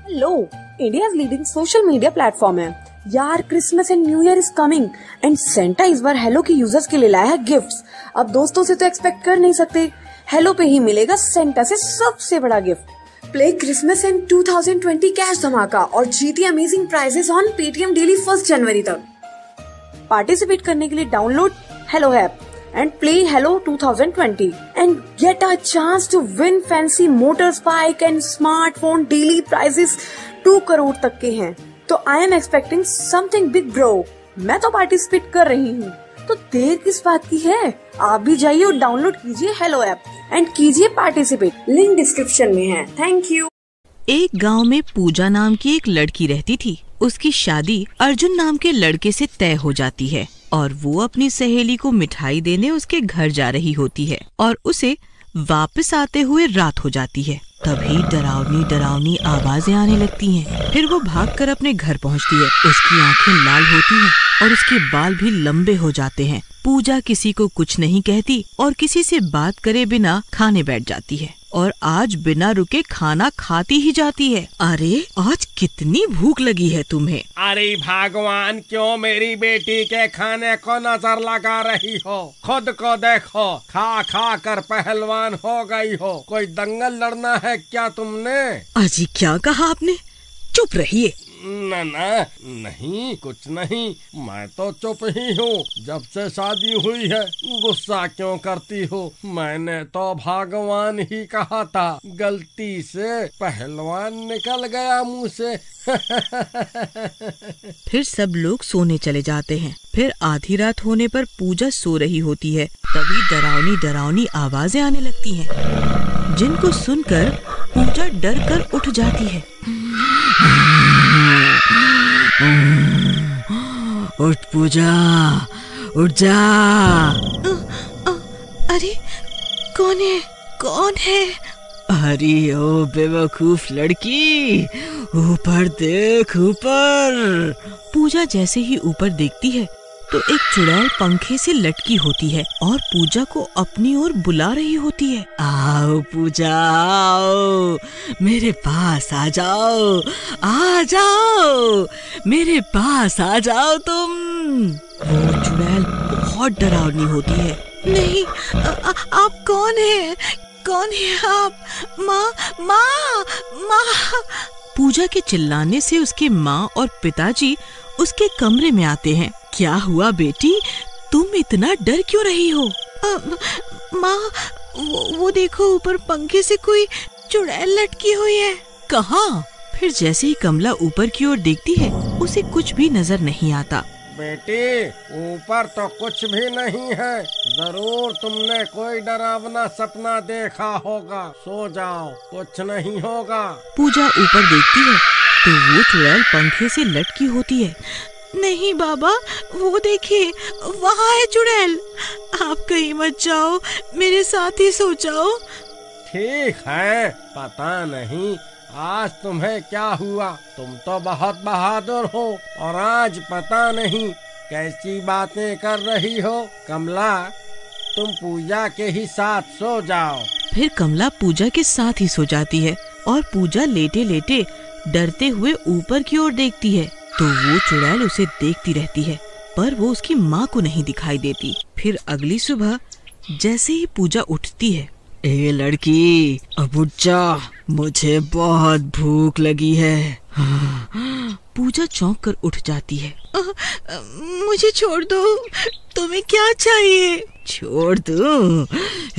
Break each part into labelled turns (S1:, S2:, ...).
S1: Hello, India's leading social media platform है यार। Christmas and new year is coming and Santa इस बार hello के users के लिए लाया है गिफ्ट्स। अब दोस्तों से तो एक्सपेक्ट कर नहीं सकते, हेलो पे ही मिलेगा सेंटा से सबसे बड़ा gift. Play Christmas and 2020 cash धमाका और जीती amazing prizes on Paytm daily 1 जनवरी तक। पार्टिसिपेट करने के लिए download Hello app and play Hello 2020 and get a chance to win fancy motorbike and smartphone daily prizes 2 crore तक के हैं। तो I am expecting something big bro। मैं तो पार्टिसिपेट कर रही हूँ, तो देर किस बात की है? आप भी जाइए और डाउनलोड कीजिए हेलो ऐप एंड कीजिए पार्टिसिपेट। लिंक डिस्क्रिप्शन में है। Thank you.
S2: एक गांव में पूजा नाम की एक लड़की रहती थी। उसकी शादी अर्जुन नाम के लड़के से तय हो जाती है और वो अपनी सहेली को मिठाई देने उसके घर जा रही होती है और उसे वापस आते हुए रात हो जाती है। तभी डरावनी डरावनी आवाजें आने लगती हैं। फिर वो भागकर अपने घर पहुंचती है। उसकी आंखें लाल होती हैं और उसके बाल भी लंबे हो जाते हैं। पूजा किसी को कुछ नहीं कहती और किसी से बात करे बिना खाने बैठ जाती है और आज बिना रुके खाना खाती ही जाती है। अरे आज कितनी भूख लगी है तुम्हें?
S3: अरे भगवान, क्यों मेरी बेटी के खाने को नजर लगा रही हो? खुद को देखो, खा खा कर पहलवान हो गई हो। कोई दंगल लड़ना है क्या तुमने?
S2: अजी क्या कहा आपने? चुप रहिए।
S3: ना नहीं, कुछ नहीं, मैं तो चुप ही हूँ। जब से शादी हुई है गुस्सा क्यों करती हो? मैंने तो भगवान ही कहा था, गलती से पहलवान निकल गया मुँह से।
S2: फिर सब लोग सोने चले जाते हैं। फिर आधी रात होने पर पूजा सो रही होती है। तभी डरावनी डरावनी आवाजें आने लगती हैं, जिनको सुनकर पूजा डर कर उठ जाती है।
S4: उठ पूजा, उठ जा।
S2: अरे कौन है? कौन है?
S4: अरे ओ बेवकूफ लड़की, ऊपर देख, ऊपर।
S2: पूजा जैसे ही ऊपर देखती है तो एक चुड़ैल पंखे से लटकी होती है और पूजा को अपनी ओर बुला रही होती है।
S4: आओ पूजा, आओ, मेरे पास आ जाओ, आ जाओ, मेरे पास आ जाओ तुम।
S2: वो चुड़ैल बहुत डरावनी होती है। नहीं, आप कौन है? कौन है आप? माँ। पूजा के चिल्लाने से उसके माँ और पिताजी उसके कमरे में आते हैं। क्या हुआ बेटी, तुम इतना डर क्यों रही हो? माँ, वो देखो, ऊपर पंखे से कोई चुड़ैल लटकी हुई है। कहाँ? फिर जैसे ही कमला ऊपर की ओर देखती है उसे कुछ भी नजर नहीं आता।
S3: बेटी, ऊपर तो कुछ भी नहीं है। जरूर तुमने कोई डरावना सपना देखा होगा। सो जाओ, कुछ नहीं होगा।
S2: पूजा ऊपर देखती है तो वो चुड़ैल पंखे से लटकी होती है। नहीं बाबा, वो देखिए, वहाँ है चुड़ैल। आप कहीं मत जाओ, मेरे साथ ही सो जाओ।
S3: ठीक है, पता नहीं आज तुम्हें क्या हुआ। तुम तो बहुत बहादुर हो और आज पता नहीं कैसी बातें कर रही हो। कमला, तुम पूजा के ही साथ सो जाओ।
S2: फिर कमला पूजा के साथ ही सो जाती है और पूजा लेटे लेटे डरते हुए ऊपर की ओर देखती है तो वो चुड़ैल उसे देखती रहती है, पर वो उसकी माँ को नहीं दिखाई देती। फिर अगली सुबह जैसे ही पूजा उठती है,
S4: ए लड़की, अब उठ जा, मुझे बहुत भूख लगी है।
S2: पूजा चौंक कर उठ जाती है। मुझे छोड़ दो, तुम्हें क्या चाहिए?
S4: छोड़ दूं?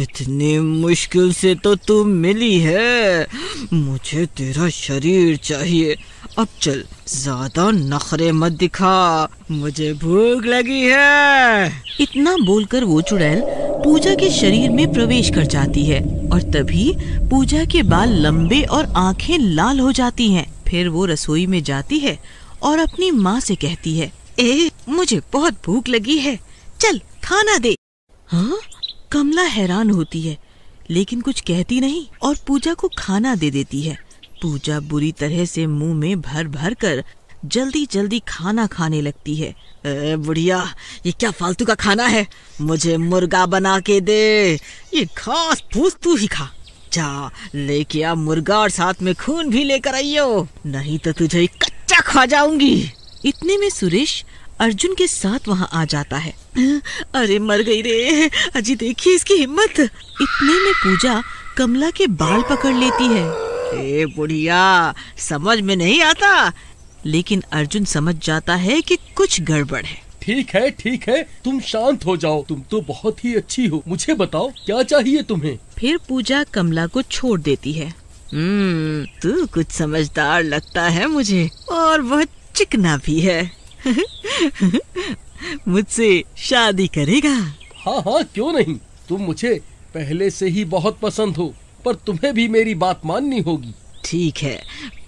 S4: इतनी मुश्किल से तो तुम मिली है, मुझे तेरा शरीर चाहिए। अब चल, ज्यादा नखरे मत दिखा, मुझे भूख लगी है।
S2: इतना बोलकर वो चुड़ैल पूजा के शरीर में प्रवेश कर जाती है और तभी पूजा के बाल लंबे और आंखें लाल हो जाती हैं। फिर वो रसोई में जाती है और अपनी माँ से कहती है, मुझे बहुत भूख लगी है, चल खाना दे। हाँ? कमला हैरान होती है लेकिन कुछ कहती नहीं और पूजा को खाना दे देती है। पूजा बुरी तरह से मुंह में भर भर कर जल्दी जल्दी खाना खाने लगती है।
S4: बुढ़िया, ये क्या फालतू का खाना है? मुझे मुर्गा बना के दे। ये घास फूस तू ही खा। जा लेके आ मुर्गा और साथ में खून भी लेकर आइयो, नहीं तो तुझे कच्चा खा जाऊंगी।
S2: इतने में सुरेश अर्जुन के साथ वहाँ आ जाता है।
S4: अरे मर गई रे, अजी देखिए इसकी हिम्मत।
S2: इतने में पूजा कमला के बाल पकड़ लेती है।
S4: ए बुढ़िया, समझ में नहीं आता।
S2: लेकिन अर्जुन समझ जाता है कि कुछ गड़बड़ है।
S3: ठीक है, तुम शांत हो जाओ। तुम तो बहुत ही अच्छी हो। मुझे बताओ क्या चाहिए तुम्हें?
S2: फिर पूजा कमला को छोड़ देती है।
S4: तू कुछ समझदार लगता है मुझे, और वह चिकना भी है। मुझसे शादी करेगा?
S3: हाँ, क्यों नहीं। तुम मुझे पहले से ही बहुत पसंद हो, पर तुम्हें भी मेरी बात माननी होगी।
S4: ठीक है,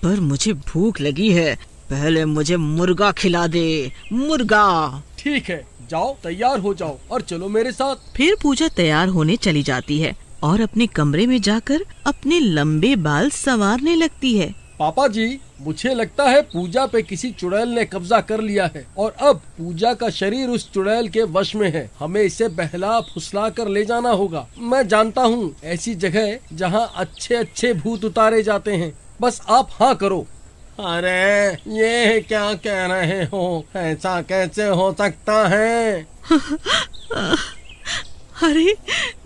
S4: पर मुझे भूख लगी है, पहले मुझे मुर्गा खिला दे। मुर्गा।
S3: ठीक है, जाओ तैयार हो जाओ और चलो मेरे साथ।
S2: फिर पूजा तैयार होने चली जाती है और अपने कमरे में जाकर अपने लंबे बाल संवारने लगती है।
S3: पापा जी, मुझे लगता है पूजा पे किसी चुड़ैल ने कब्जा कर लिया है और अब पूजा का शरीर उस चुड़ैल के वश में है। हमें इसे बहला फुसला कर ले जाना होगा। मैं जानता हूँ ऐसी जगह जहाँ अच्छे अच्छे भूत उतारे जाते हैं। बस आप हाँ करो। अरे ये क्या कह रहे हो? ऐसा कैसे हो सकता है?
S4: अरे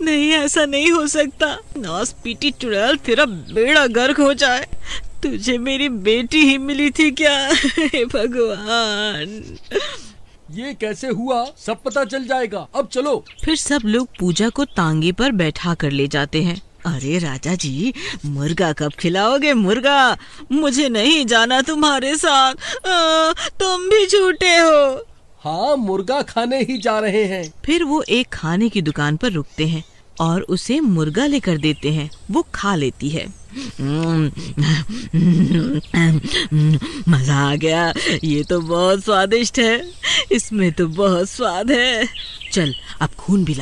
S4: नहीं, ऐसा नहीं हो सकता। नास पीटी चुड़ैल, तेरा बेड़ा गर्क हो जाए। तुझे मेरी बेटी ही मिली थी क्या? हे भगवान,
S3: ये कैसे हुआ? सब पता चल जाएगा। अब चलो।
S2: फिर सब लोग पूजा को तांगे पर बैठा कर ले जाते हैं।
S4: अरे राजा जी, मुर्गा कब खिलाओगे? मुर्गा, मुझे नहीं जाना तुम्हारे साथ। तुम भी झूठे हो।
S3: हाँ, मुर्गा खाने ही जा रहे हैं।
S2: फिर वो एक खाने की दुकान पर रुकते हैं और उसे मुर्गा लेकर देते हैं। वो खा लेती है।
S4: मजा आ गया, ये तो बहुत स्वादिष्ट है। इसमें तो बहुत स्वाद है। चल अब खून भी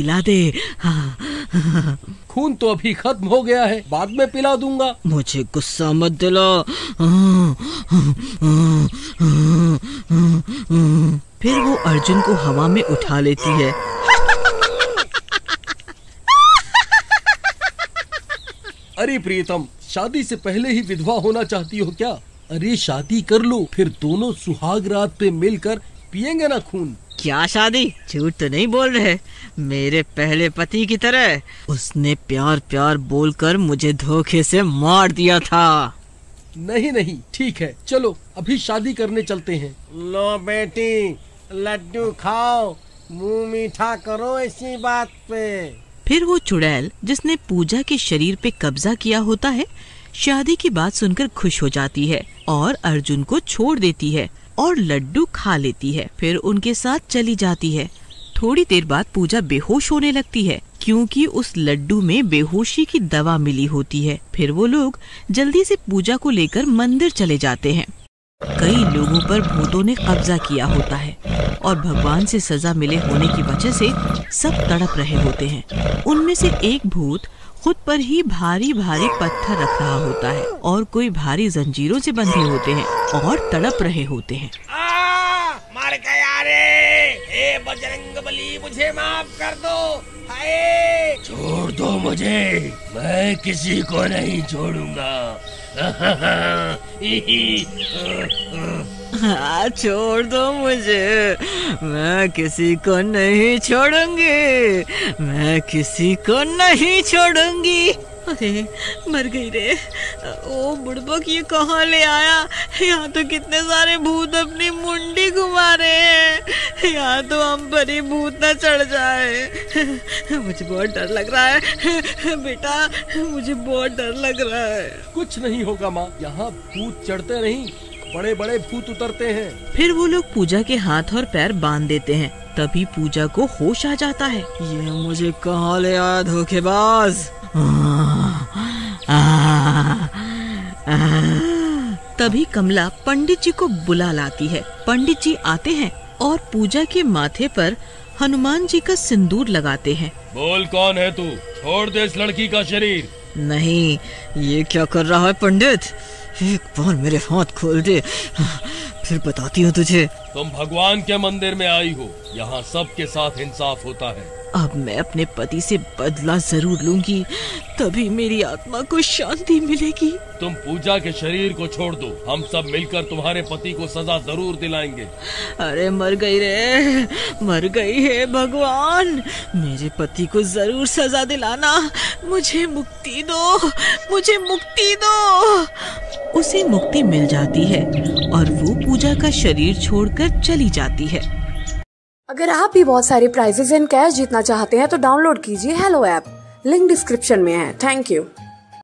S4: ला दे। हाँ।
S3: खून तो अभी खत्म हो गया है, बाद में पिला दूंगा।
S4: मुझे गुस्सा मत दिला।
S2: फिर वो अर्जुन को हवा में उठा लेती है।
S3: अरे प्रियतम, शादी से पहले ही विधवा होना चाहती हो क्या? अरे शादी कर लो, फिर दोनों सुहाग रात पे मिलकर पिएंगे ना खून।
S4: क्या शादी? झूठ तो नहीं बोल रहे? मेरे पहले पति की तरह। उसने प्यार प्यार बोलकर मुझे धोखे से मार दिया था।
S3: नहीं, ठीक है, चलो अभी शादी करने चलते हैं। लो बेटी, लड्डू खाओ, मुंह मीठा करो इसी बात पे।
S2: फिर वो चुड़ैल जिसने पूजा के शरीर पे कब्जा किया होता है, शादी की बात सुनकर खुश हो जाती है और अर्जुन को छोड़ देती है और लड्डू खा लेती है। फिर उनके साथ चली जाती है। थोड़ी देर बाद पूजा बेहोश होने लगती है क्योंकि उस लड्डू में बेहोशी की दवा मिली होती है। फिर वो लोग जल्दी से पूजा को लेकर मंदिर चले जाते हैं। कई लोगों पर भूतों ने कब्जा किया होता है और भगवान से सजा मिले होने की वजह से सब तड़प रहे होते हैं। उनमें से एक भूत खुद पर ही भारी भारी पत्थर रख रहा होता है और कोई भारी जंजीरों से बंधे होते हैं और तड़प रहे होते हैं।
S3: मर गया रे! हे बजरंगबली, मुझे माफ कर दो। हाय! छोड़ दो मुझे, मैं किसी को नहीं छोड़ूंगा।
S4: हाँ, छोड़ दो मुझे, मैं किसी को नहीं छोड़ूंगी। मैं किसी को नहीं छोड़ूंगी। अरे मर गई रे। ओ बुड़बक, ये कहाँ ले आया? यहाँ तो कितने सारे भूत अपनी मुंडी घुमा रहे हैं। यहाँ तो हम पर ही भूत न चढ़ जाए। मुझे बहुत डर लग रहा है बेटा, मुझे बहुत डर लग रहा है।
S3: कुछ नहीं होगा माँ, यहाँ भूत चढ़ते नहीं, बड़े बड़े भूत उतरते हैं।
S2: फिर वो लोग पूजा के हाथ और पैर बांध देते हैं। तभी पूजा को होश आ जाता है।
S4: ये मुझे कहाँ ले आया धोखेबाज।
S2: तभी कमला पंडित जी को बुला लाती है। पंडित जी आते हैं और पूजा के माथे पर हनुमान जी का सिंदूर लगाते हैं।
S3: बोल, कौन है तू? छोड़ दे इस लड़की का शरीर।
S4: नहीं, ये क्या कर रहा है पंडित? एक बार मेरे हाथ खोल दे, फिर बताती हूँ तुझे।
S5: तुम भगवान के मंदिर में आई हो, यहाँ सबके साथ इंसाफ होता है।
S4: अब मैं अपने पति से बदला जरूर लूंगी, तभी मेरी आत्मा को शांति मिलेगी।
S5: तुम पूजा के शरीर को छोड़ दो, हम सब मिलकर तुम्हारे पति को सजा जरूर दिलाएंगे।
S4: अरे मर गई रे, मर गई है भगवान, मेरे पति को जरूर सजा दिलाना। मुझे मुक्ति दो, मुझे मुक्ति दो।
S2: उसे मुक्ति मिल जाती है और वो पूजा का शरीर छोड़कर चली जाती है।
S1: अगर आप भी बहुत सारे प्राइजेस एंड कैश जीतना चाहते हैं तो डाउनलोड कीजिए हेलो ऐप, लिंक डिस्क्रिप्शन में है। Thank you.